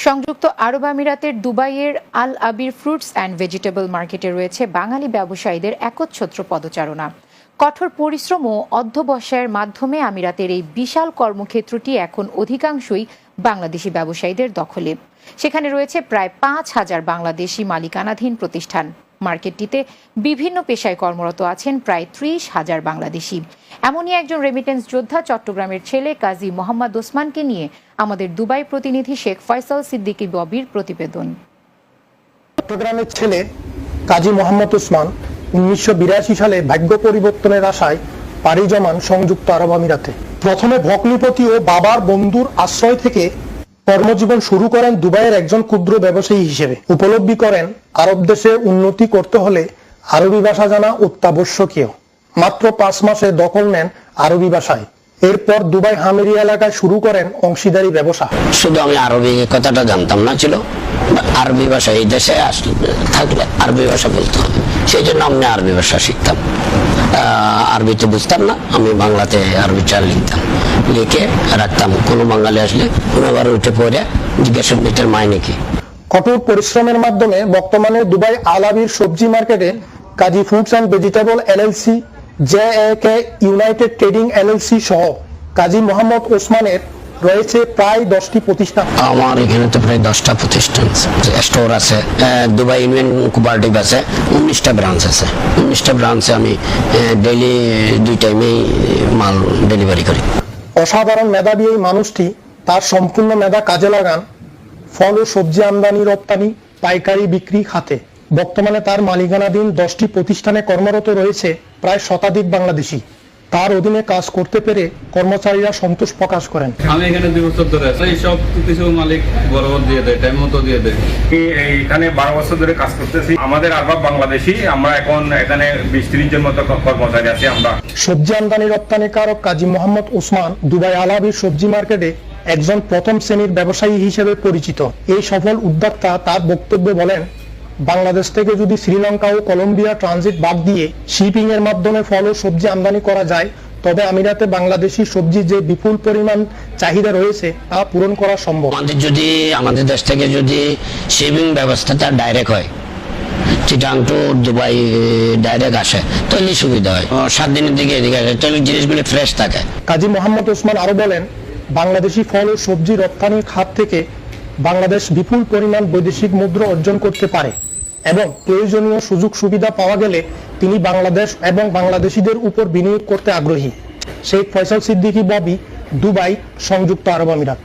সংযুক্ত আরব আমিরাতের দুবাইয়ের আল আবির ফ্রুটস অ্যান্ড ভেজিটেবল মার্কেটে রয়েছে বাঙালি ব্যবসায়ীদের একচ্ছত্র পদচারণা। কঠোর পরিশ্রম ও অধ্যবসায়ের মাধ্যমে আমিরাতের এই বিশাল কর্মক্ষেত্রটি এখন অধিকাংশই বাংলাদেশি ব্যবসায়ীদের দখলে। সেখানে রয়েছে প্রায় 5,000 বাংলাদেশি মালিকানাধীন প্রতিষ্ঠান। মার্কেটটিতে বিভিন্ন পেশায় কর্মরত আছেন প্রায় 30,000 বাংলাদেশি। এমনই একজন রেমিটেন্স যোদ্ধা চট্টগ্রামের ছেলে কাজী মোহাম্মদ ওসমানকে নিয়ে আমাদের দুবাই প্রতিনিধি শেখ ফয়সাল সিদ্দিকী ববির প্রতিবেদন। চট্টগ্রামের ছেলে কাজী মোহাম্মদ ওসমান 1982 সালে ভাগ্য পরিবর্তনের আশায় পাড়ি জমান সংযুক্ত আরব আমিরাতে। প্রথমে ভগ্নিপতি ও বাবার বন্ধুর আশ্রয় থেকে কর্মজীবন শুরু করেন দুবাইয়ের একজন ক্ষুদ্র ব্যবসায়ী হিসেবে। উপলব্ধি করেন আরব দেশে উন্নতি করতে হলে আরবি ভাষা জানা অত্যাবশ্যকীয়। মাত্র 5 মাসে দখল নেন আরবি ভাষায়। এরপর দুবাই হামেরি এলাকায় শুরু করেন অংশীদারি ব্যবসা। শুধু আমি আরবি কথাটা জানতাম না, ছিল আরবি ভাষা এই দেশে থাকলে আরবি ভাষা বলতে হবে, সেই জন্য আমি আরবি ভাষা শিখতাম। আরবিতে বুঝতাম না, আমি বাংলাতে আরবিটা লিখতাম, লিখে রাখতাম। কোনো বাঙালি আসলে কোনো আবার উঠে পড়ে জিজ্ঞাসা করতেন মাইনে কি। কঠোর পরিশ্রমের মাধ্যমে বর্তমানে দুবাই আল আবির সবজি মার্কেটে Kazi Foods and Vegetable LLC, JAK United Trading LLC সহ কাজী মোহাম্মদ ওসমানের রয়েছে প্রায় 10টি প্রতিষ্ঠান। আমার এখানে তো প্রায় 10টা প্রতিষ্ঠান স্টোর আছে, দুবাই ইউনিয়ন কোঅপারেটিভ আছে, 19টা ব্রাঞ্চ আছে। 19টা ব্রাঞ্চে আমি ডেইলি 2 টাইমেই মাল ডেলিভারি করি। অসাধারণ মেধাবী এই মানুষটি তার সম্পূর্ণ মেধা কাজে লাগান ফল ও সবজি আমদানি রপ্তানি পাইকারি বিক্রি খাতে। বর্তমানে তার মালিকানাধীন 10টি প্রতিষ্ঠানে কর্মরত রয়েছে প্রায় শতাধিক বাংলাদেশি। তার অধীনে কাজ করতে পেরে কর্মচারীরা সন্তোষ প্রকাশ করেন। আমি এখানে 2 বছর ধরে আছি, এই সব কিছু মালিক বরাবর দিয়ে দেয়, টাইম মতো দিয়ে দেয়। এখানে 12 বছর ধরে কাজ করতেছি। আমাদের আরব বাংলাদেশি, আমরা এখন এখানে 20-30 জন মতো কর্মচারী আছি। আমরা সবজি আমদানি রপ্তানিকারক কাজী মোহাম্মদ ওসমান দুবাই আল আবির সবজি মার্কেটে একজন প্রথম শ্রেণীর ব্যবসায়ী হিসেবে পরিচিত। এই সফল উদ্যোক্তা তার বক্তব্যে বলেন, বাংলাদেশ থেকে যদি শ্রীলঙ্কা ও কলম্বিয়া ট্রানজিট বাদ দিয়ে শিপিং এর মাধ্যমে ফল ও সবজি আমদানি করা যায়, তবে আমিরাতে বাংলাদেশি সবজি যে বিপুল পরিমাণ চাহিদা রয়েছে তা পূরণ করা সম্ভব। আমাদের দেশ থেকে যদি শিপিং ব্যবস্থাটা ডাইরেক্ট হয়, চিটাং টু দুবাই ডাইরেক্ট আসে, তাহলে সুবিধা হয়। 7 দিনের দিকে এদিকে আসে, তাহলে জিনিসগুলো ফ্রেশ থাকে। কাজী মোহাম্মদ ওসমান আরো বলেন, বাংলাদেশি ফল ও সবজি রপ্তানির খাত থেকে বাংলাদেশ বিপুল পরিমাণ বৈদেশিক মুদ্রা অর্জন করতে পারে এবং প্রয়োজনীয় সুযোগ সুবিধা পাওয়া গেলে তিনি বাংলাদেশ এবং বাংলাদেশিদের উপর বিনিয়োগ করতে আগ্রহী। শেখ ফয়সাল সিদ্দিকী ববি, দুবাই, সংযুক্ত আরব আমিরাত।